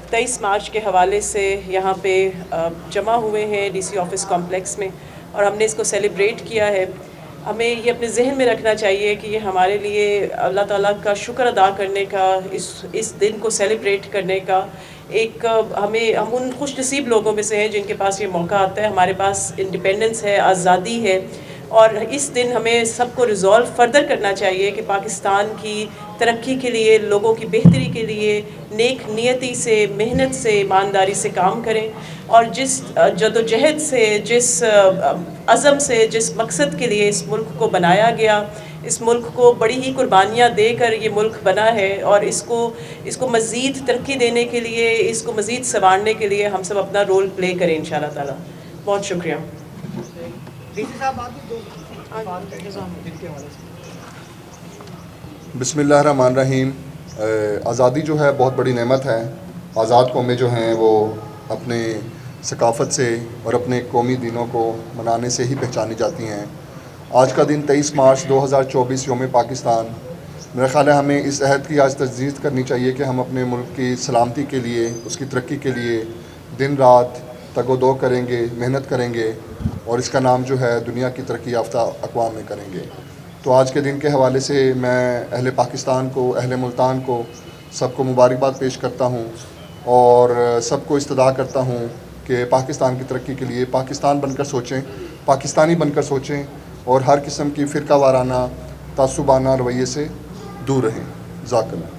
23 मार्च के हवाले से यहाँ पे जमा हुए हैं डीसी ऑफिस कॉम्प्लेक्स में और हमने इसको सेलिब्रेट किया है। हमें ये अपने जहन में रखना चाहिए कि ये हमारे लिए अल्लाह ताला का शुक्र अदा करने का, इस दिन को सेलिब्रेट करने का एक हम उन खुश नसीब लोगों में से हैं जिनके पास ये मौका आता है। हमारे पास इंडिपेंडेंस है, आज़ादी है, और इस दिन हमें सबको रिज़ॉल्व फर्दर करना चाहिए कि पाकिस्तान की तरक्की के लिए, लोगों की बेहतरी के लिए नेक नियति से, मेहनत से, ईमानदारी से काम करें, और जिस जदोजहद से, जिस अज़म से, जिस मकसद के लिए इस मुल्क को बनाया गया, इस मुल्क को बड़ी ही कुर्बानियाँ देकर ये मुल्क बना है, और इसको मज़ीद तरक्की देने के लिए, इसको मज़ीद संवारने के लिए हम सब अपना रोल प्ले करें इंशाअल्लाह ताला। बहुत शुक्रिया। बिस्मिल्लाहिर्रहमानिर्रहीम। आज़ादी जो है बहुत बड़ी नेमत है। आज़ाद कौमें जो हैं वो अपने सकाफ़त से और अपने कौमी दिनों को मनाने से ही पहचानी जाती हैं। आज का दिन 23 मार्च 2024 यौम पाकिस्तान, मेरा ख़्याल है हमें इस अहद की आज तजदीद करनी चाहिए कि हम अपने मुल्क की सलामती के लिए, उसकी तरक्की के लिए दिन रात तगो-दो करेंगे, मेहनत करेंगे, और इसका नाम जो है दुनिया की तरक्की याफ्ता अक़वाम में करेंगे। तो आज के दिन के हवाले से मैं अहले पाकिस्तान को, अहले मुल्तान को, सबको मुबारकबाद पेश करता हूँ और सबको इस्तदा करता हूँ कि पाकिस्तान की तरक्की के लिए पाकिस्तान बनकर सोचें, पाकिस्तानी बनकर सोचें, और हर किस्म की फ़िरका वाराना, तासुबाना रवैये से दूर रहें। ज़ाकल्लाह।